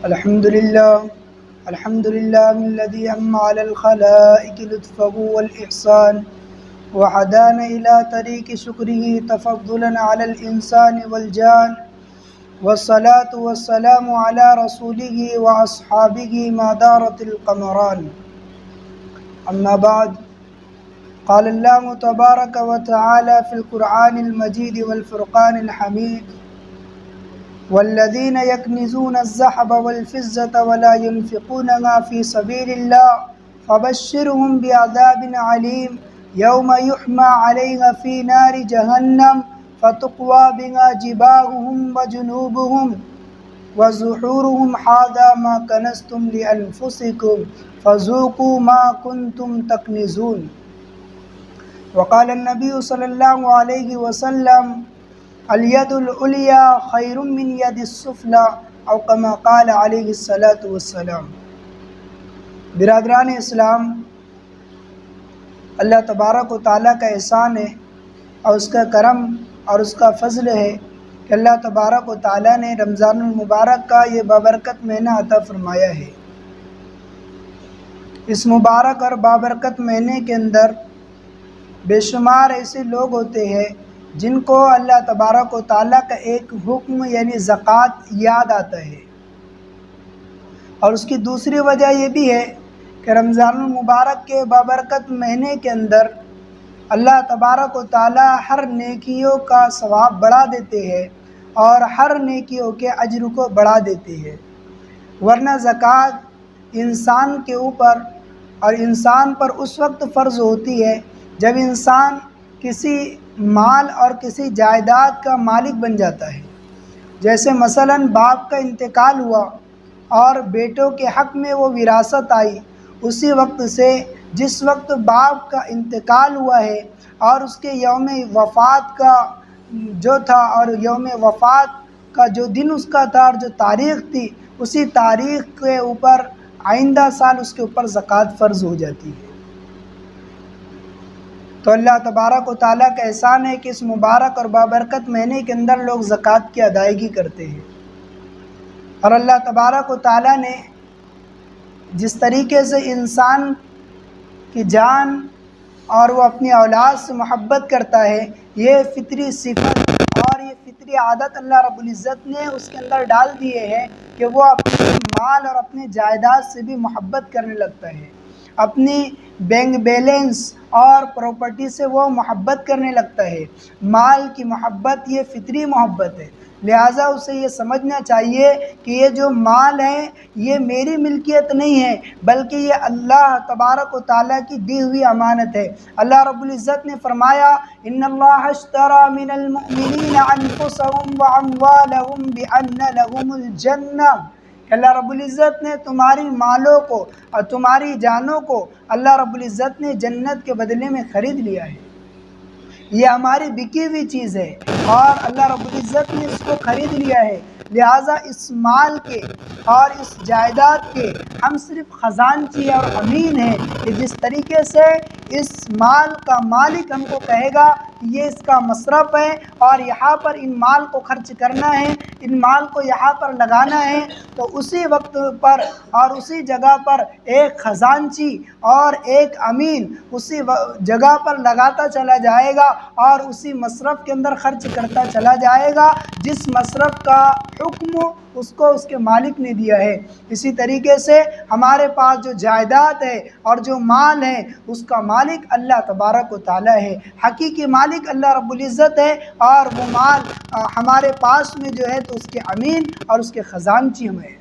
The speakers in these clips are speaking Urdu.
الحمد لله الذي أم على الخلائق لطفه والإحسان وهدانا إلى طريق شكره تفضلا على الإنسان والجان، والصلاة والسلام على رسوله وأصحابه ما دارت القمران. أما بعد، قال الله تبارك وتعالى في القرآن المجيد والفرقان الحميد: والذين يكنزون الذهب والفضة ولا ينفقونها في سبيل الله فبشرهم بعذاب عليم يوم يحمى عليها في نار جهنم فتقوى بها جباههم وجنوبهم وظهورهم هذا ما كنزتم لأنفسكم فذوقوا ما كنتم تكنزون. وقال النبي صلى الله عليه وسلم: الید العلیٰ خیر من ید السفلیٰ او کما قال علیہ الصلاۃ والسلام. برادران اسلام، اللہ تبارک و تعالیٰ کا احسان ہے اور اس کا کرم اور اس کا فضل ہے کہ اللہ تبارک و تعالیٰ نے رمضان المبارک کا یہ بابرکت مہینہ عطا فرمایا ہے. اس مبارک اور بابرکت مہینے کے اندر بے شمار ایسے لوگ ہوتے ہیں جن کو اللہ تبارک و تعالیٰ کا ایک حکم یعنی زکوٰۃ یاد آتا ہے. اور اس کی دوسری وجہ یہ بھی ہے کہ رمضان المبارک کے بابرکت مہینے کے اندر اللہ تبارک و تعالیٰ ہر نیکیوں کا ثواب بڑھا دیتے ہیں اور ہر نیکیوں کے اجر کو بڑھا دیتے ہیں. ورنہ زکوٰۃ انسان کے اوپر اور انسان پر اس وقت فرض ہوتی ہے جب انسان کسی مال اور کسی جائیداد کا مالک بن جاتا ہے. جیسے مثلاً باپ کا انتقال ہوا اور بیٹوں کے حق میں وہ وراثت آئی، اسی وقت سے جس وقت باپ کا انتقال ہوا ہے اور اس کے یوم وفات کا جو تھا اور یوم وفات کا جو دن اس کا تھا اور جو تاریخ تھی، اسی تاریخ کے اوپر آئندہ سال اس کے اوپر زکوٰۃ فرض ہو جاتی ہے. تو اللہ تبارک و تعالیٰ کا احسان ہے کہ اس مبارک اور بابرکت مہینے کے اندر لوگ زکوٰۃ کی ادائیگی کرتے ہیں. اور اللہ تبارک و تعالیٰ نے جس طریقے سے انسان کی جان اور وہ اپنی اولاد سے محبت کرتا ہے، یہ فطری صفت اور یہ فطری عادت اللہ رب العزت نے اس کے اندر ڈال دیے ہے کہ وہ اپنے مال اور اپنے جائیداد سے بھی محبت کرنے لگتا ہے. اپنی بینک بیلنس اور پراپرٹی سے وہ محبت کرنے لگتا ہے. مال کی محبت یہ فطری محبت ہے، لہٰذا اسے یہ سمجھنا چاہیے کہ یہ جو مال ہے یہ میری ملکیت نہیں ہے بلکہ یہ اللہ تبارک و تعالیٰ کی دی ہوئی امانت ہے. اللہ رب العزت نے فرمایا: ان اللہ اشتری من المؤمنین انفسهم واموالهم بان لهم الجنہ. کہ اللہ رب العزت نے تمہاری مالوں کو اور تمہاری جانوں کو اللہ رب العزت نے جنت کے بدلے میں خرید لیا ہے. یہ ہماری بکی ہوئی چیز ہے اور اللہ رب العزت نے اس کو خرید لیا ہے. لہٰذا اس مال کے اور اس جائیداد کے ہم صرف خزانچی اور امین ہیں کہ جس طریقے سے اس مال کا مالک ہم کو کہے گا یہ اس کا مصرف ہے اور یہاں پر ان مال کو خرچ کرنا ہے، ان مال کو یہاں پر لگانا ہے، تو اسی وقت پر اور اسی جگہ پر ایک خزانچی اور ایک امین اسی جگہ پر لگاتا چلا جائے گا اور اسی مصرف کے اندر خرچ کرتا چلا جائے گا جس مصرف کا حکم اس کو اس کے مالک نے دیا ہے. اسی طریقے سے ہمارے پاس جو جائیداد ہے اور جو مال ہے اس کا مالک اللہ تبارک و تعالیٰ ہے. حقیقی مالک اللہ رب العزت ہے اور وہ مال ہمارے پاس میں جو ہے تو اس کے امین اور اس کے خزانچی ہم ہیں.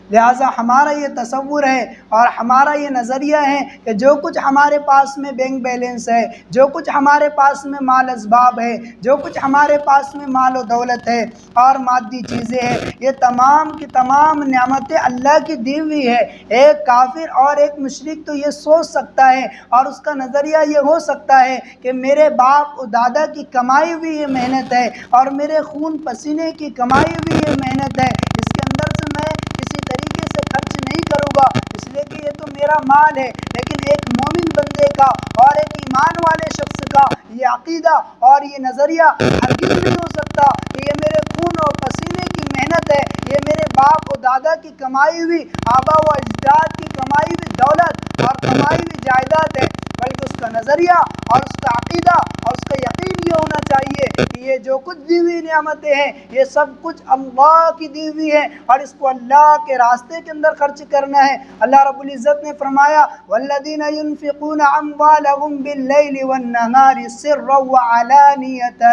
لہٰذا ہمارا یہ تصور ہے اور ہمارا یہ نظریہ ہے کہ جو کچھ ہمارے پاس میں بینک بیلنس ہے، جو کچھ ہمارے پاس میں مال اسباب ہے، جو کچھ ہمارے پاس میں مال و دولت ہے اور مادی چیزیں ہیں، یہ تمام کی تمام نعمتیں اللہ کی دی ہوئی ہے. ایک کافر اور ایک مشرک تو یہ سوچ سکتا ہے اور اس کا نظریہ یہ ہو سکتا ہے کہ میرے باپ و دادا کی کمائی ہوئی یہ محنت ہے اور میرے خون پسینے کی کمائی ہوئی یہ محنت ہے، اس کے اندر سے میں کسی طریقے سے خرچ نہیں کروں گا اس لیے کہ یہ تو میرا مال ہے. لیکن ایک مومن بندے کا اور ایک ایمان والے شخص کا یہ عقیدہ اور یہ نظریہ ہرگز نہیں ہو سکتا کہ یہ میرے خون اور پسینے کی محنت ہے، یہ میرے باپ و دادا کی کمائی ہوئی، آبا و اجداد کی کمائی ہوئی دولت اور کمائی ہوئی جائیداد ہے، بلکہ اس کا نظریہ اور اس کا عقیدہ اور اس کا یقین یہ ہونا چاہیے کہ یہ جو کچھ دی ہوئی نعمتیں ہیں یہ سب کچھ اللہ کی دی ہوئی ہے، اور اس کو اللہ کے راستے کے اندر خرچ کرنا ہے۔ اللہ رب العزت نے فرمایا والذین ينفقون اموالهم باللیل والنہار سرا وعلانیۃ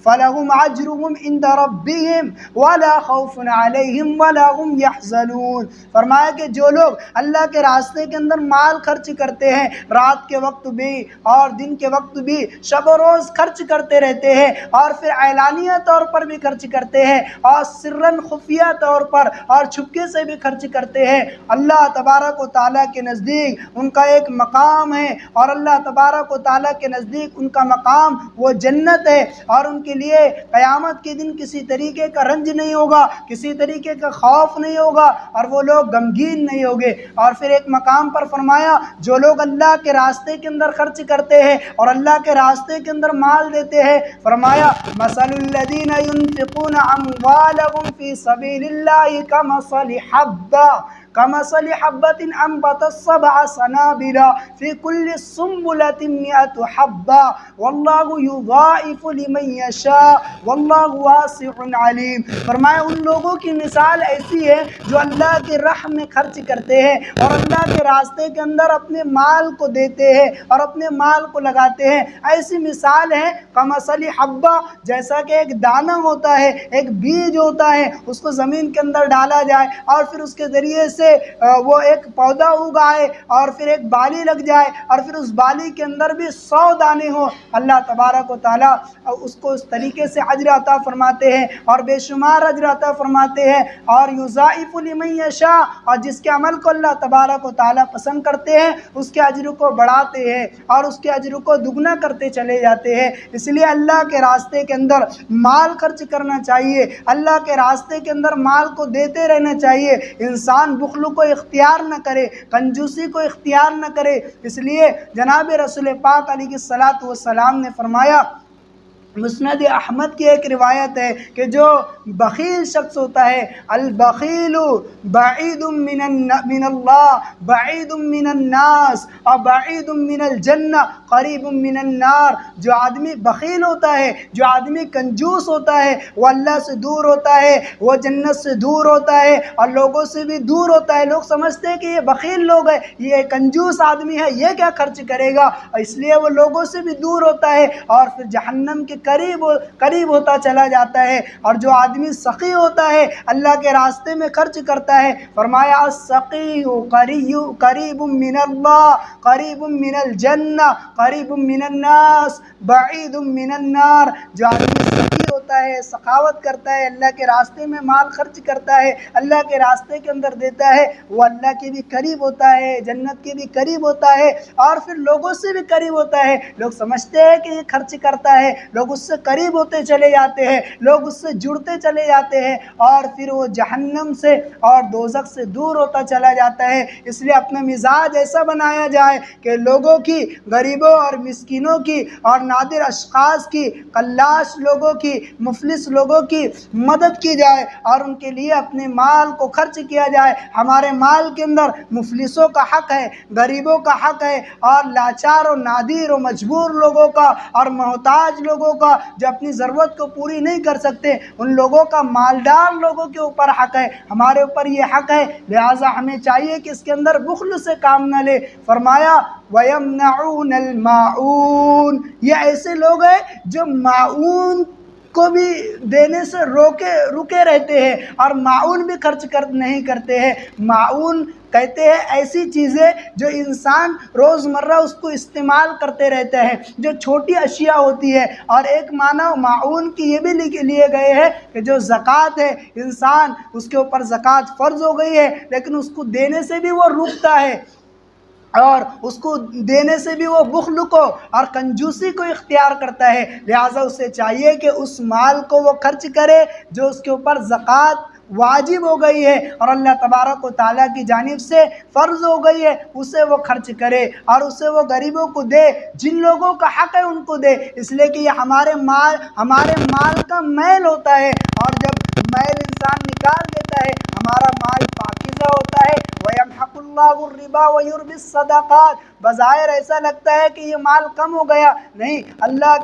فلهم اجرهم عند ربهم ولا خوف عليهم ولا هم يحزنون۔ فرمایا کہ جو لوگ اللہ کے راستے کے اندر مال خرچ کرتے ہیں، رات کے وقت بھی اور دن کے وقت بھی شب و روز خرچ کرتے رہتے ہیں، اور پھر اعلانیہ طور پر بھی خرچ کرتے ہیں، اور سرن خفیہ طور پر اور چھپکے سے بھی خرچ کرتے ہیں، اللہ تبارک و تعالیٰ کے نزدیک ان کا ایک مقام ہے، اور اللہ تبارک و تعالیٰ کے نزدیک ان کا مقام وہ جنت ہے، اور ان کے لیے قیامت کے دن کسی طریقے کا رنج نہیں ہوگا، کسی طریقے کا خوف نہیں ہوگا، اور وہ لوگ غمگین نہیں ہوگے۔ اور پھر ایک مقام پر فرمایا جو لوگ اللہ کے راستے کے اندر خرچ کرتے ہیں اور اللہ کے راستے کے اندر مال دیتے ہیں، فرمایا مثل الذین ينفقون اموالهم فی سبیل اللہ کمثل حبۃ انبتت سبع سنابل فی کل سنبلۃ مئۃ حبۃ واللہ یضاعف لمن یشاء واللہ واسع علیم۔ فرمایا ان لوگوں کی مثال ایسی ہے جو اللہ کے راہ میں خرچ کرتے ہیں اور اللہ کے راستے کے اندر اپنے مال کو دیتے ہیں اور اپنے مال کو لگاتے ہیں، ایسی مثال ہے کمثل حبہ، جیسا کہ ایک دانہ ہوتا ہے، ایک بیج ہوتا ہے، اس کو زمین کے اندر ڈالا جائے اور پھر اس کے ذریعے سے وہ ایک پودا اگائے اور پھر ایک بالی لگ جائے اور پھر اس بالی کے اندر بھی 100 دانے ہوں، اللہ تبارک و تعالیٰ اس کو اس طریقے سے اجر عطا فرماتے ہیں اور بے شمار اجر عطا فرماتے ہیں، اور یضاعف لمن یشاء، اور جس کے عمل کو اللہ تبارک و تعالیٰ پسند کرتے ہیں اس کے اجر کو بڑھاتے ہیں اور اس کے اجر کو دگنا کرتے چلے جاتے ہیں۔ اس لیے اللہ کے راستے کے اندر مال خرچ کرنا چاہیے، اللہ کے راستے کے اندر مال کو دیتے رہنا چاہیے، انسان بخل کو اختیار نہ کرے، کنجوسی کو اختیار نہ کرے۔ اس لیے جناب رسول پاک علیہ الصلاۃ والسلام نے فرمایا، مسند احمد کی ایک روایت ہے کہ جو بخیل شخص ہوتا ہے، البخیل بعید من اللہ، بعید من الناس، اور بعید من الجنہ، قریب من النار۔ جو آدمی بخیل ہوتا ہے، جو آدمی کنجوس ہوتا ہے، وہ اللہ سے دور ہوتا ہے، وہ جنت سے دور ہوتا ہے اور لوگوں سے بھی دور ہوتا ہے۔ لوگ سمجھتے ہیں کہ یہ بخیل لوگ ہے، یہ کنجوس آدمی ہے، یہ کیا خرچ کرے گا، اور اس لیے وہ لوگوں سے بھی دور ہوتا ہے اور پھر جہنم کے قریب ہوتا چلا جاتا ہے۔ اور جو آدمی سخی ہوتا ہے، اللہ کے راستے میں خرچ کرتا ہے، فرمایا السقی قریب من اللہ، قریب من الجنہ، قریب من الناس، بعید من النار۔ جو آدمی سخی ہوتا ہے، سخاوت کرتا ہے، اللہ کے راستے میں مال خرچ کرتا ہے، اللہ کے راستے کے اندر دیتا ہے، وہ اللہ کے بھی قریب ہوتا ہے، جنت کے بھی قریب ہوتا ہے اور پھر لوگوں سے بھی قریب ہوتا ہے۔ لوگ سمجھتے ہیں کہ یہ خرچ کرتا ہے، لوگ اس سے قریب ہوتے چلے جاتے ہیں، لوگ اس سے جڑتے چلے جاتے ہیں اور پھر وہ جہنم سے اور دوزخ سے دور ہوتا چلا جاتا ہے۔ اس لیے اپنا مزاج ایسا بنایا جائے کہ لوگوں کی، غریبوں اور مسکینوں کی اور نادر اشخاص کی، قلاش لوگوں کی، مفلس لوگوں کی مدد کی جائے اور ان کے لیے اپنے مال کو خرچ کیا جائے۔ ہمارے مال کے اندر مفلسوں کا حق ہے، غریبوں کا حق ہے، اور لاچار و نادر و مجبور لوگوں کا اور محتاج لوگوں کا جو اپنی ضرورت کو پوری نہیں کر سکتے، ان لوگوں کا، مالدار لوگوں کے اوپر حق ہے، ہمارے اوپر یہ حق ہے، لہٰذا ہمیں چاہیے کہ اس کے اندر بخل سے کام نہ لے۔ فرمایا وَيَمْنَعُونَ الْمَاعُونَ، یہ ایسے لوگ ہیں جو معاون کو بھی دینے سے رکے رہتے ہیں اور معاون بھی خرچ نہیں کرتے ہیں۔ معاون کہتے ہیں ایسی چیزیں جو انسان روزمرہ اس کو استعمال کرتے رہتے ہیں، جو چھوٹی اشیاء ہوتی ہے، اور ایک معنی معاون کی یہ بھی لیے گئے ہیں کہ جو زکوٰۃ ہے، انسان اس کے اوپر زکوٰۃ فرض ہو گئی ہے لیکن اس کو دینے سے بھی وہ رکتا ہے اور اس کو دینے سے بھی وہ بخل کو اور کنجوسی کو اختیار کرتا ہے، لہٰذا اسے چاہیے کہ اس مال کو وہ خرچ کرے جو اس کے اوپر زکوٰۃ واجب ہو گئی ہے اور اللہ تبارک و تعالیٰ کی جانب سے فرض ہو گئی ہے، اسے وہ خرچ کرے اور اسے وہ غریبوں کو دے، جن لوگوں کا حق ہے ان کو دے، اس لیے کہ یہ ہمارے مال کا میل ہوتا ہے، اور جب میل انسان نکال دیتا ہے الربا ويربي الصدقات. بظاہر ایسا لگتا ہے کہ یہ مال کم ہو گیا، نہیں، اللہ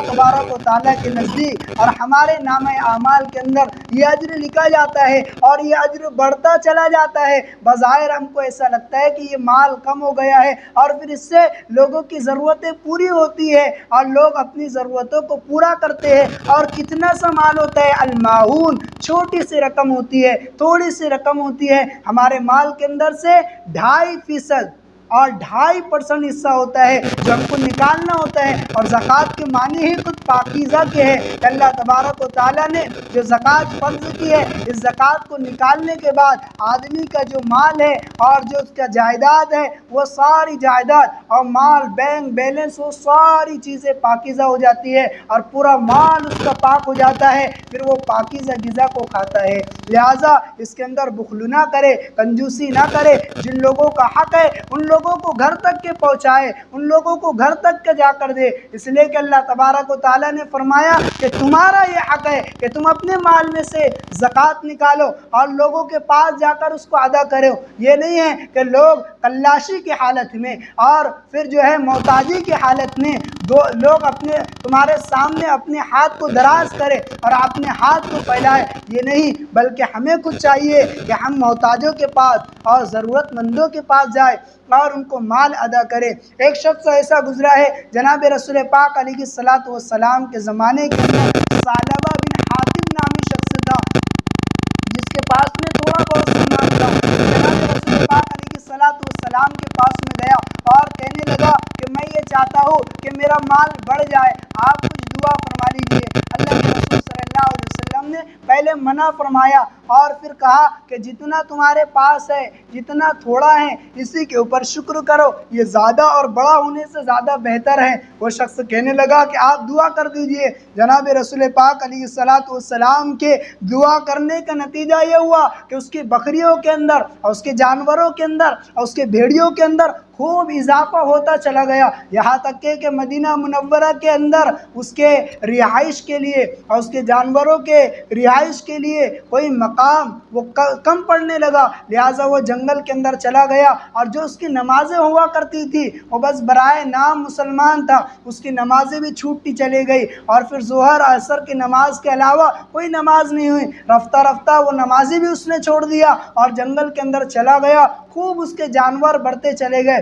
تبارک و تعالیٰ کے نزدیک اور ہمارے نامہ اعمال کے اندر یہ اجر لکھا جاتا ہے اور یہ اجر بڑھتا چلا جاتا ہے. بظاہر ہم کو ایسا لگتا ہے کہ یہ مال کم ہو گیا ہے اور پھر اس سے لوگوں کی ضرورتیں پوری ہوتی ہے اور لوگ اپنی ضرورتوں کو پورا کرتے ہیں. اور کتنا سا مال ہوتا ہے، الماعون، چھوٹی سی رقم ہوتی ہے، تھوڑی سی رقم ہوتی ہے. ہمارے مال کے اندر سے 2.5% اور 2.5% حصہ ہوتا ہے جو ہم کو نکالنا ہوتا ہے. اور زکوٰۃ کے معنی ہی خود پاکیزہ کے ہے کہ اللہ تبارک و تعالیٰ نے جو زکوٰۃ فرض کی ہے، اس زکوٰۃ کو نکالنے کے بعد آدمی کا جو مال ہے اور جو اس کا جائیداد ہے، وہ ساری جائیداد اور مال، بینک بیلنس، وہ ساری چیزیں پاکیزہ ہو جاتی ہے اور پورا مال اس کا پاک ہو جاتا ہے. پھر وہ پاکیزہ غذا کو کھاتا ہے. لہٰذا اس کے اندر بخل نہ کرے، کنجوسی نہ کرے. جن لوگوں کا حق ہے ان لوگوں کو گھر تک کے پہنچائے، ان لوگوں کو گھر تک کے جا کر دے. اس لیے کہ اللہ تبارک و تعالیٰ نے فرمایا کہ تمہارا یہ حق ہے کہ تم اپنے مال میں سے زکوٰۃ نکالو اور لوگوں کے پاس جا کر اس کو ادا کرو. یہ نہیں ہے کہ لوگ کلاشی کی حالت میں اور پھر جو ہے محتاجی کی حالت میں لوگ تمہارے سامنے اپنے ہاتھ کو دراز کرے اور اپنے ہاتھ کو پھیلائے. یہ نہیں، بلکہ ہمیں کچھ چاہیے کہ ہم محتاجوں کے پاس اور ضرورت مندوں کے پاس جائے اور ان کو مال ادا کرے. ایک شخص ایسا گزرا ہے جناب رسول پاک علیہ الصلوۃ والسلام کے زمانے کے اندر، ثعلبہ بن حاتم نامی شخص تھا جس کے پاس میں تھوڑا بہت سامان تھا. جناب رسول پاک علیہ الصلوۃ والسلام کے پاس میں گیا اور کہنے لگا کہ میں یہ چاہتا ہوں کہ میرا مال بڑھ جائے، آپ کچھ دعا فرما لیجیے. اللہ کے رسول صلی اللہ علیہ وسلم نے پہلے منع فرمایا اور پھر کہا کہ جتنا تمہارے پاس ہے، جتنا تھوڑا ہے، اسی کے اوپر شکر کرو، یہ زیادہ اور بڑا ہونے سے زیادہ بہتر ہے. وہ شخص کہنے لگا کہ آپ دعا کر دیجئے. جناب رسول پاک علیہ الصلوۃ والسلام کے دعا کرنے کا نتیجہ یہ ہوا کہ اس کی بکریوں کے اندر اور اس کے جانوروں کے اندر اور اس کے بھیڑیوں کے اندر خوب اضافہ ہوتا چلا گیا. یہاں تک کہ مدینہ منورہ کے اندر اس کے رہائش کے لیے اور اس کے جانوروں کے رہائش کے لیے کوئی مقام وہ کم پڑنے لگا. لہٰذا وہ جنگل کے اندر چلا گیا اور جو اس کی نمازیں ہوا کرتی تھی وہ بس برائے نام مسلمان تھا، اس کی نمازیں بھی چھوٹتی چلی گئی اور پھر ظہر عصر کی نماز کے علاوہ کوئی نماز نہیں ہوئی. رفتہ رفتہ وہ نمازیں بھی اس نے چھوڑ دیا اور جنگل کے اندر چلا گیا. خوب اس کے جانور بڑھتے چلے گئے،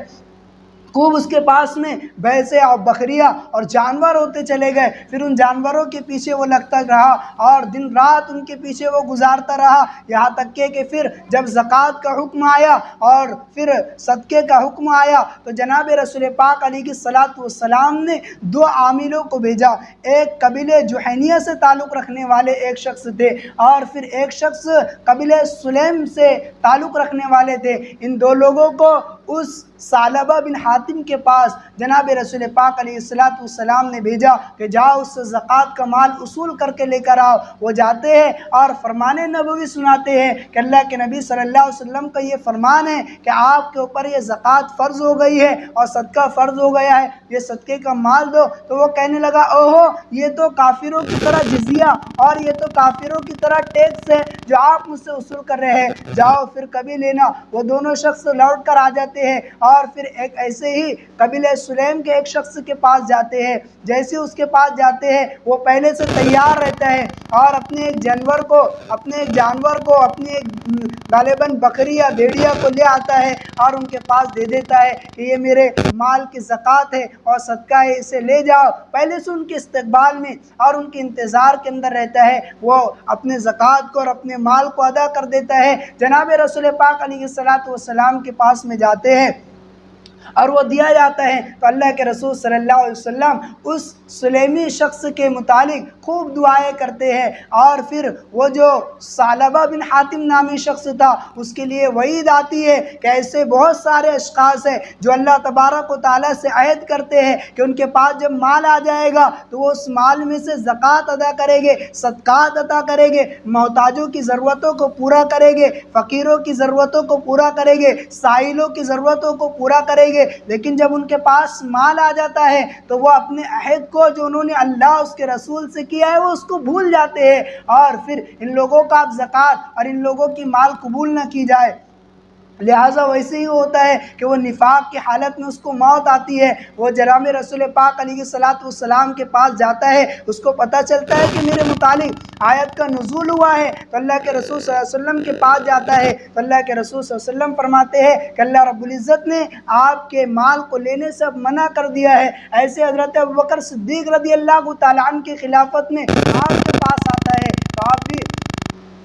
خوب اس کے پاس میں بھینسیں اور بکریاں اور جانور ہوتے چلے گئے. پھر ان جانوروں کے پیچھے وہ لگتا رہا اور دن رات ان کے پیچھے وہ گزارتا رہا. یہاں تک کہ پھر جب زکوٰۃ کا حکم آیا اور پھر صدقے کا حکم آیا تو جناب رسول پاک علیہ الصلوۃ والسلام نے 2 عاملوں کو بھیجا. ایک قبیلے جوہینیہ سے تعلق رکھنے والے ایک شخص تھے اور پھر ایک شخص قبیلے سلیم سے تعلق رکھنے والے تھے. ان 2 لوگوں کو اس ثعلبہ بن حاتم کے پاس جناب رسول پاک علیہ الصلوۃ والسلام نے بھیجا کہ جاؤ اس سے زکوٰۃ کا مال اصول کر کے لے کر آؤ. وہ جاتے ہیں اور فرمان نبوی سناتے ہیں کہ اللہ کے نبی صلی اللہ علیہ وسلم کا یہ فرمان ہے کہ آپ کے اوپر یہ زکوٰۃ فرض ہو گئی ہے اور صدقہ فرض ہو گیا ہے، یہ صدقے کا مال دو. تو وہ کہنے لگا اوہو، یہ تو کافروں کی طرح جزیہ اور یہ تو کافروں کی طرح ٹیکس ہے جو آپ مجھ سے اصول کر رہے ہیں، جاؤ پھر کبھی لینا. وہ دونوں شخص لوٹ کر آ جاتے ہیں اور پھر ایک ایسے ہی قبیلہ سلیم کے ایک شخص کے پاس جاتے ہیں. جیسے اس کے پاس جاتے ہیں وہ پہلے سے تیار رہتا ہے اور اپنے ایک جانور کو اپنے ایک غالباً بکری یا بھیڑیا کو لے آتا ہے اور ان کے پاس دے دیتا ہے کہ یہ میرے مال کی زکوٰۃ ہے اور صدقہ ہے، اسے لے جاؤ. پہلے سے ان کے استقبال میں اور ان کے انتظار کے اندر رہتا ہے، وہ اپنے زکوٰۃ کو اور اپنے مال کو ادا کر دیتا ہے. جناب رسول پاک علیہ الصلوۃ والسلام کے پاس میں جاتے ہیں اور وہ دیا جاتا ہے تو اللہ کے رسول صلی اللہ علیہ وسلم اس سلیمی شخص کے متعلق خوب دعائیں کرتے ہیں اور پھر وہ جو ثعلبہ بن حاتم نامی شخص تھا اس کے لیے وعید آتی ہے کہ ایسے بہت سارے اشخاص ہیں جو اللہ تبارک و تعالیٰ سے عہد کرتے ہیں کہ ان کے پاس جب مال آ جائے گا تو وہ اس مال میں سے زکوٰۃ ادا کریں گے، صدقات ادا کریں گے، محتاجوں کی ضرورتوں کو پورا کریں گے، فقیروں کی ضرورتوں کو پورا کریں گے، سائلوں کی ضرورتوں کو پورا کریں گے. لیکن جب ان کے پاس مال آ جاتا ہے تو وہ اپنے عہد کو جو انہوں نے اللہ اس کے رسول سے کیا ہے وہ اس کو بھول جاتے ہیں اور پھر ان لوگوں کا اب زکوٰۃ اور ان لوگوں کی مال قبول نہ کی جائے. لہٰذا ویسے ہی ہوتا ہے کہ وہ نفاق کی حالت میں اس کو موت آتی ہے، وہ جناب رسول پاک علیہ الصلاۃ والسلام کے پاس جاتا ہے، اس کو پتہ چلتا ہے کہ میرے متعلق آیت کا نزول ہوا ہے، تو اللہ کے رسول صلی اللہ علیہ وسلم کے پاس جاتا ہے، تو اللہ کے رسول صلی اللہ علیہ وسلم فرماتے ہیں کہ اللہ رب العزت نے آپ کے مال کو لینے سے اب منع کر دیا ہے۔ ایسے حضرت ابوبکر صدیق رضی اللہ تعالیٰ عنہ کی خلافت میں آپ کے پاس آتا ہے تو آپ بھی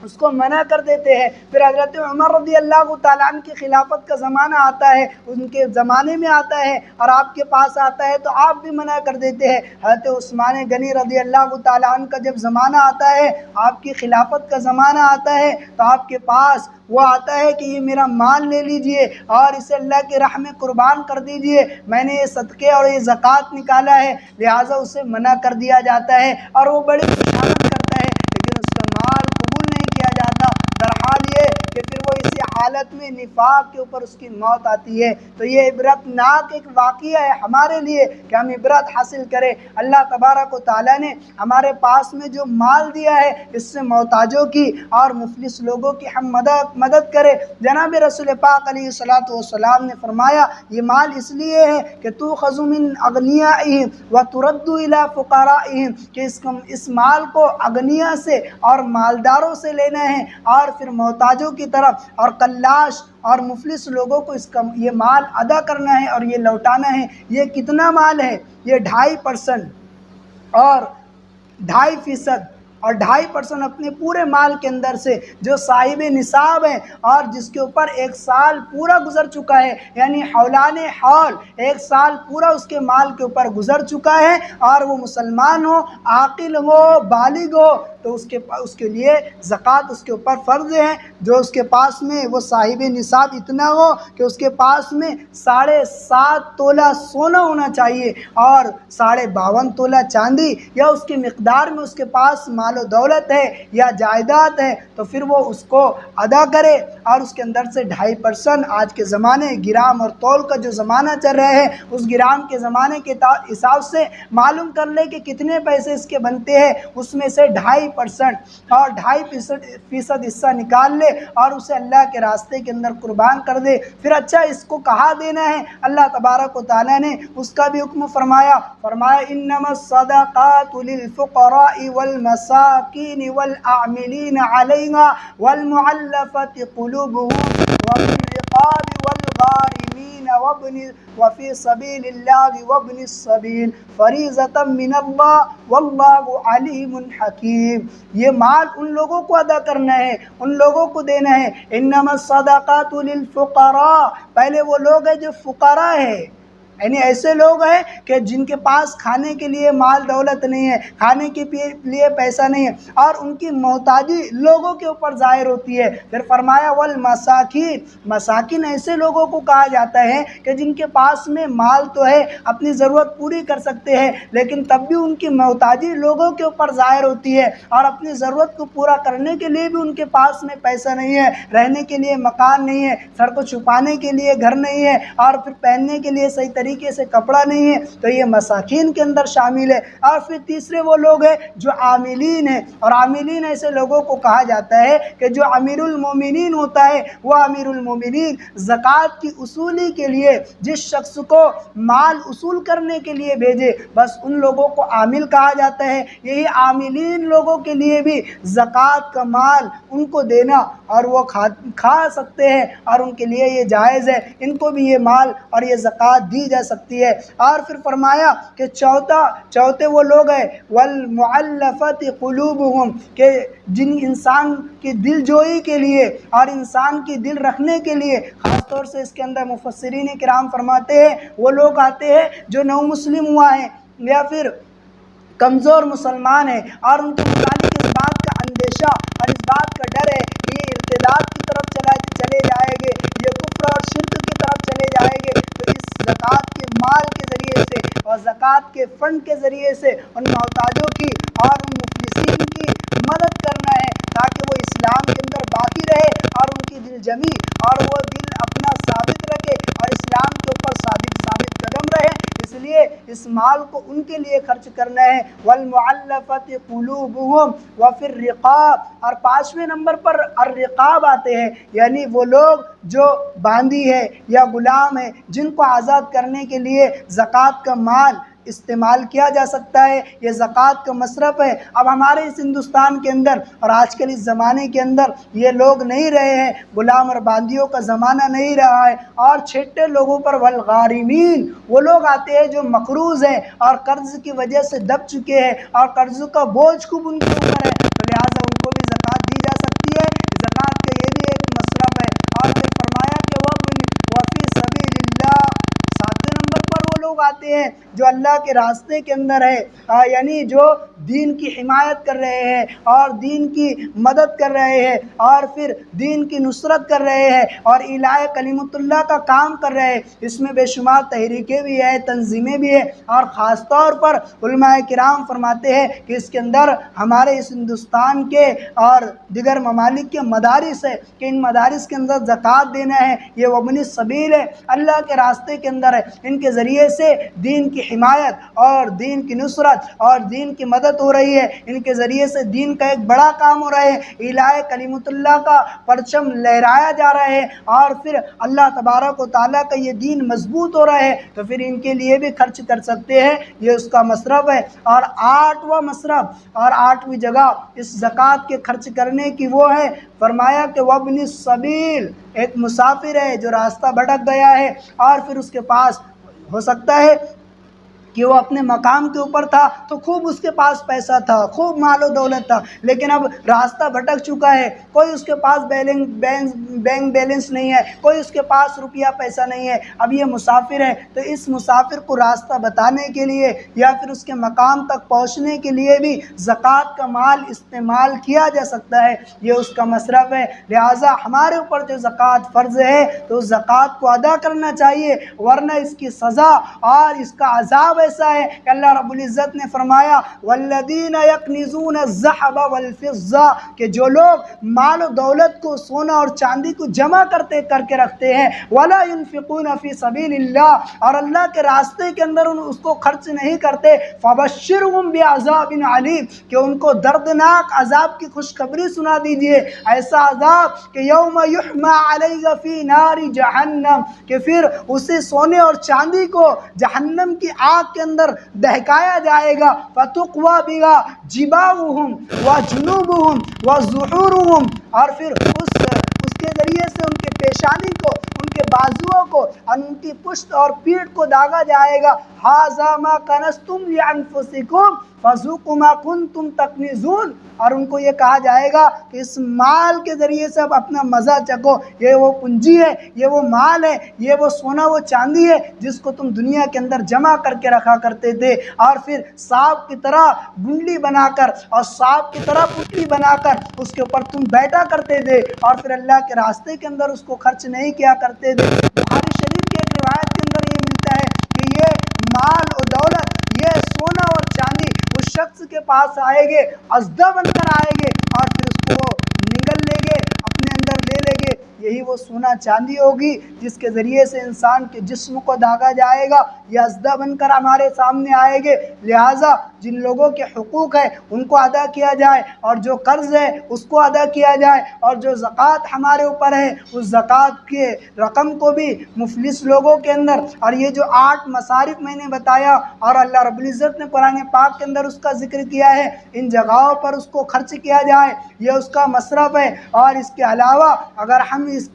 اس کو منع کر دیتے ہیں۔ پھر حضرت عمر رضی اللہ تعالیٰ عنہ کی خلافت کا زمانہ آتا ہے، ان کے زمانے میں آتا ہے اور آپ کے پاس آتا ہے تو آپ بھی منع کر دیتے ہیں۔ حضرت عثمان غنی رضی اللہ تعالیٰ عنہ کا جب زمانہ آتا ہے، آپ کی خلافت کا زمانہ آتا ہے تو آپ کے پاس وہ آتا ہے کہ یہ میرا مال لے لیجئے اور اسے اللہ کی راہ میں قربان کر دیجئے، میں نے یہ صدقے اور یہ زکوٰۃ نکالا ہے، لہٰذا اسے منع کر دیا جاتا ہے اور وہ بڑی خوشامد کرتا ہے، لیکن اس کا مال قبول نہیں کیا جاتا۔ درحال یہ کہ پھر وہ اسی حالت میں نفاق کے اوپر اس کی موت آتی ہے۔ تو یہ عبرت ناک ایک واقعہ ہے ہمارے لیے کہ ہم عبرت حاصل کریں۔ اللہ تبارک و تعالیٰ نے ہمارے پاس میں جو مال دیا ہے اس سے محتاجوں کی اور مفلس لوگوں کی ہم مدد کرے۔ جناب رسول پاک علیہ الصلاۃ والسلام نے فرمایا یہ مال اس لیے ہے کہ تؤخذ من اغنیائہم وترد الی فقرائہم، کہ اس مال کو اغنیا سے اور مالداروں سے لینا ہے اور پھر محتاجوں کی طرف اور قلاش اور مفلس لوگوں کو یہ مال ادا کرنا ہے اور یہ لوٹانا ہے۔ یہ کتنا مال ہے؟ یہ 2.5% اور 2.5% اور 2.5% اپنے پورے مال کے اندر سے جو صاحب نصاب ہے اور جس کے اوپر 1 سال پورا گزر چکا ہے، یعنی حولان حول 1 سال پورا اس کے مال کے اوپر گزر چکا ہے اور وہ مسلمان ہو، عاقل ہو، بالغ ہو، تو اس کے لیے زکوٰۃ اس کے اوپر فرض ہے۔ جو اس کے پاس میں وہ صاحب نصاب اتنا ہو کہ اس کے پاس میں 7.5 تولہ سونا ہونا چاہیے اور 52.5 تولہ چاندی، یا اس کی مقدار میں اس کے پاس مال و دولت ہے یا جائیداد ہے، تو پھر وہ اس کو ادا کرے اور اس کے اندر سے 2.5%۔ آج کے زمانے گرام اور تول کا جو زمانہ چل رہا ہے، اس گرام کے زمانے کے حساب سے معلوم کر لے کہ کتنے پیسے اس کے بنتے ہیں، اس میں سے 2.5% اور 2.5% حصہ نکال لے اور اسے اللہ کے راستے کے اندر قربان کر دے۔ پھر اچھا اس کو کہاں دینا ہے؟ اللہ تبارک و تعالیٰ نے اس کا بھی حکم فرمایا انما الصدقات للفقراء والمساکین والعاملین علیہا والمعلفۃ قلوبهم وفی الرقاب والغارمین وفی سبیل اللہ وابن السبیل فریضۃ من اللہ واللہ علیم حکیم۔ یہ مال ان لوگوں کو ادا کرنا ہے، ان لوگوں کو دینا ہے۔ انما الصدقات للفقراء، پہلے وہ لوگ ہیں جو فقراء ہیں، یعنی ایسے لوگ ہیں کہ جن کے پاس کھانے کے لیے مال دولت نہیں ہے، کھانے کے لیے پیسہ نہیں ہے، اور ان کی محتاجی لوگوں کے اوپر ظاہر ہوتی ہے۔ پھر فرمایا والمساکین، مساکین ایسے لوگوں کو کہا جاتا ہے کہ جن کے پاس میں مال تو ہے، اپنی ضرورت پوری کر سکتے ہیں، لیکن تب بھی ان کی محتاجی لوگوں کے اوپر ظاہر ہوتی ہے اور اپنی ضرورت کو پورا کرنے کے لیے بھی ان کے پاس میں پیسہ نہیں ہے، رہنے کے لیے مکان نہیں ہے، سر کو چھپانے کے لیے گھر نہیں ہے، اور پھر پہننے کے لیے صحیح طریقے سے کپڑا نہیں ہے، تو یہ مساکین کے اندر شامل ہے۔ اور پھر تیسرے وہ لوگ ہیں جو عاملین ہیں، اور عاملین ایسے لوگوں کو کہا جاتا ہے کہ جو امیر المومنین ہوتا ہے، وہ امیر المومنین زکوٰۃ کی اصولی کے لیے جس شخص کو مال اصول کرنے کے لیے بھیجے، بس ان لوگوں کو عامل کہا جاتا ہے۔ یہی عاملین لوگوں کے لیے بھی زکوٰۃ کا مال ان کو دینا، اور وہ کھا سکتے ہیں اور ان کے لیے یہ جائز ہے، ان کو بھی یہ مال اور یہ زکوٰۃ دی جا سکتی ہے۔ اور پھر فرمایا کہ چوتھے وہ لوگ ہیں والمعلفۃ قلوبهم، کہ جن انسان کی دل جوئی کے لیے اور انسان کی دل رکھنے کے لیے، خاص طور سے اس کے اندر مفسرین کرام فرماتے ہیں وہ لوگ آتے ہیں جو نو مسلم ہوا ہے یا پھر کمزور مسلمان ہیں، اور ان کے متعلق اس بات کا اندیشہ اور اس بات کا ڈر ہے کہ یہ ارتداد کی طرف چلے جائیں گے، یہ کفر اور شرک کی طرف چلے جائیں گے، تو اس زکوٰۃ کے مال کے ذریعے سے اور زکوٰۃ کے فنڈ کے ذریعے سے ان محتاجوں کی اور ان مفلسین کی مدد کرنا ہے تاکہ وہ اسلام کے اندر باقی رہے اور ان کی دل جمی اور وہ دل اپنا ثابت رکھے اور اسلام کے اوپر ثابت قدم رہے۔ اس لیے اس مال کو ان کے لیے خرچ کرنا ہے۔ والمعلفۃ قلوبہم وفی الرقاب، اور 5ویں نمبر پر الرقاب آتے ہیں، یعنی وہ لوگ جو باندی ہے یا غلام ہے جن کو آزاد کرنے کے لیے زکوٰۃ کا مال استعمال کیا جا سکتا ہے، یہ زکوٰۃ کا مصرف ہے۔ اب ہمارے اس ہندوستان کے اندر اور آج کل اس زمانے کے اندر یہ لوگ نہیں رہے ہیں، غلام اور باندیوں کا زمانہ نہیں رہا ہے، اور چھٹے لوگوں پر والغارمین، وہ لوگ آتے ہیں جو مقروض ہیں اور قرض کی وجہ سے دب چکے ہیں اور قرض کا بوجھ خوب ان کے اوپر ہے، تو لہٰذا ان کو بھی زکوٰۃ دی جا سکتی ہے۔ زکوٰۃ کا یہ بھی ایک مصرف ہے۔ اور پھر فرمایا کہ وفی سبیل اللہ، 7ویں نمبر پر وہ لوگ آتے ہیں جو اللہ کے راستے کے اندر ہے، یعنی جو دین کی حمایت کر رہے ہیں اور دین کی مدد کر رہے ہیں اور پھر دین کی نصرت کر رہے ہیں اور اعلاء کلمۃ اللہ کا کام کر رہے ہیں۔ اس میں بے شمار تحریکیں بھی ہیں، تنظیمیں بھی ہیں، اور خاص طور پر علماء کرام فرماتے ہیں کہ اس کے اندر ہمارے اس ہندوستان کے اور دیگر ممالک کے مدارس ہے کہ ان مدارس کے اندر زکوٰۃ دینا ہے، یہ وابن السبیل ہے، اللہ کے راستے کے اندر ہے، ان کے ذریعے سے دین کی حمایت اور دین کی نصرت اور دین کی مدد ہو رہی ہے، ان کے ذریعے سے دین کا ایک بڑا کام ہو رہا ہے، اعلاء کلمۃ اللہ کا پرچم لہرایا جا رہا ہے، اور پھر اللہ تبارک و تعالیٰ کا یہ دین مضبوط ہو رہا ہے، تو پھر ان کے لیے بھی خرچ کر سکتے ہیں، یہ اس کا مصرف ہے۔ اور 8واں مصرف اور 8ویں جگہ اس زکوٰۃ کے خرچ کرنے کی وہ ہے، فرمایا کہ وابن السبیل، ایک مسافر ہے جو راستہ بھٹک گیا ہے اور پھر اس کے پاس ہو سکتا ہے کہ وہ اپنے مقام کے اوپر تھا تو خوب اس کے پاس پیسہ تھا، خوب مال و دولت تھا، لیکن اب راستہ بھٹک چکا ہے، کوئی اس کے پاس بینک بیلنس نہیں ہے، کوئی اس کے پاس روپیہ پیسہ نہیں ہے، اب یہ مسافر ہے، تو اس مسافر کو راستہ بتانے کے لیے یا پھر اس کے مقام تک پہنچنے کے لیے بھی زکوٰۃ کا مال استعمال کیا جا سکتا ہے، یہ اس کا مصرف ہے۔ لہٰذا ہمارے اوپر جو زکوٰۃ فرض ہے تو اس زکوٰۃ کو ادا کرنا چاہیے، ورنہ اس کی سزا اور اس کا عذاب ایسا ہے کہ اللہ رب العزت نے فرمایا والذین یکنزون الذھب والفضہ، کہ جو لوگ مال و دولت کو، سونا اور چاندی کو جمع کر کے رکھتے ہیں، ولا ينفقون فی سبیل اللہ، اور اللہ کے راستے کے اندر اس کو خرچ نہیں کرتے، فبشرهم بعذاب علیم، کہ ان کو دردناک عذاب کی خوشخبری سنا دیجئے، ایسا عذاب کہ یوم یحمى علیہ فی نار جہنم، کہ پھر اسی سونے اور چاندی کو جہنم کی آگ کے اندر دہکایا جائے گا، فَتُقْوَى بِهَا جِبَاهُهُمْ وَجُنُوبُهُمْ وَظُهُورُهُمْ، اور پھر اس کے ذریعے سے ان کے پیشانی کو، ان کے بازوؤں کو اور ان کی پشت اور پیٹھ کو داغا جائے گا، هَذَا مَا كَنَزْتُمْ لِأَنفُسِكُمْ فَذُوقُوا مَا كُنتُمْ تَكْنِزُونَ، اور ان کو یہ کہا جائے گا کہ اس مال کے ذریعے سے اب اپنا مزہ چکھو، یہ وہ پونجی ہے، یہ وہ مال ہے، یہ وہ سونا وہ چاندی ہے جس کو تم دنیا کے اندر جمع کر کے رکھا کرتے تھے، اور پھر سانپ کی طرح گنڈی بنا کر اور سانپ کی طرح پٹلی بنا کر اس کے اوپر تم بیٹھا کرتے تھے اور پھر اللہ کے راستے کے اندر اس کو خرچ نہیں کیا کرتے تھے۔ بخاری شریف کی ایک روایت کے اندر یہ ملتا ہے کہ یہ مال و دولت، یہ سونا اور چاندی اس شخص کے پاس آئے گے، ازدہ بن کر آئے گے، اور پھر اس کو نگل لیں گے، اپنے اندر لے لیں گے، یہی وہ سونا چاندی ہوگی جس کے ذریعے سے انسان کے جسم کو داغا جائے گا، یہ ازدہ بن کر ہمارے سامنے آئے گے۔ لہٰذا جن لوگوں کے حقوق ہے ان کو ادا کیا جائے، اور جو قرض ہے اس کو ادا کیا جائے، اور جو زکوٰۃ ہمارے اوپر ہے اس زکوٰۃ کے رقم کو بھی مفلس لوگوں کے اندر، اور یہ جو 8 مصارف میں نے بتایا اور اللہ رب العزت نے قرآن پاک کے اندر اس کا ذکر کیا ہے، ان جگہوں پر اس کو خرچ کیا جائے، یہ اس کا مصرف ہے۔ اور اس کے علاوہ اگر ہم اس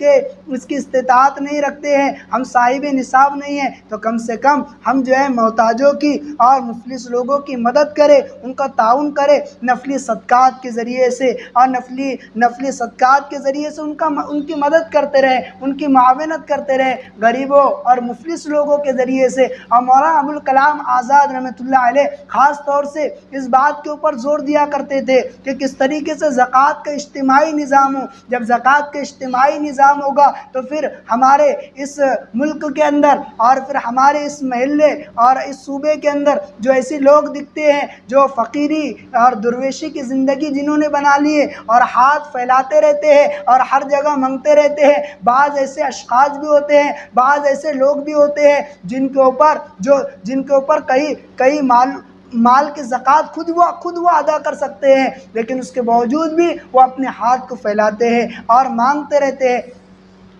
کی استطاعت نہیں رکھتے ہیں، ہم صاحب نصاب نہیں ہیں، تو کم سے کم ہم جو ہے محتاجوں کی اور مفلس لوگوں کی مدد کرے، ان کا تعاون کرے، نفلی صدقات کے ذریعے سے، اور نفلی صدقات کے ذریعے سے ان کی مدد کرتے رہے، ان کی معاونت کرتے رہے، غریبوں اور مفلس لوگوں کے ذریعے سے۔ اور مولانا ابوالکلام آزاد رحمۃ اللہ علیہ خاص طور سے اس بات کے اوپر زور دیا کرتے تھے کہ کس طریقے سے زکوٰۃ کا اجتماعی نظام ہو، جب زکوٰۃ کا اجتماعی نظام انتظام ہوگا تو پھر ہمارے اس ملک کے اندر اور پھر ہمارے اس محلے اور اس صوبے کے اندر جو ایسے لوگ دکھتے ہیں جو فقیری اور درویشی کی زندگی جنہوں نے بنا لی ہے اور ہاتھ پھیلاتے رہتے ہیں اور ہر جگہ مانگتے رہتے ہیں، بعض ایسے اشخاص بھی ہوتے ہیں، بعض ایسے لوگ بھی ہوتے ہیں جن کے اوپر کئی مال کی زکوٰۃ خود وہ ادا کر سکتے ہیں، لیکن اس کے باوجود بھی وہ اپنے ہاتھ کو پھیلاتے ہیں اور مانگتے رہتے ہیں۔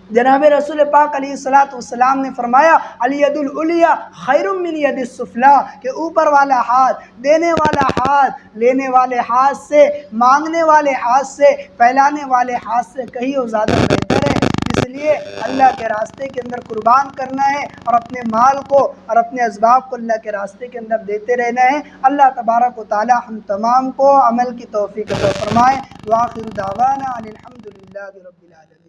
جناب رسول پاک علیہ الصلاۃ والسلام نے فرمایا الید العلیٰ خیر من ید السفلیٰ، کہ اوپر والا ہاتھ، دینے والا ہاتھ، لینے والے ہاتھ سے، مانگنے والے ہاتھ سے، پھیلانے والے ہاتھ سے کہیں اور زیادہ بہتر ہے۔ اس لیے اللہ کے راستے کے اندر قربان کرنا ہے اور اپنے مال کو اور اپنے اسباب کو اللہ کے راستے کے اندر دیتے رہنا ہے۔ اللہ تبارک و تعالی ہم تمام کو عمل کی توفیق عطا فرمائے۔ وآخر دعوانا ان الحمد للہ رب العالمین۔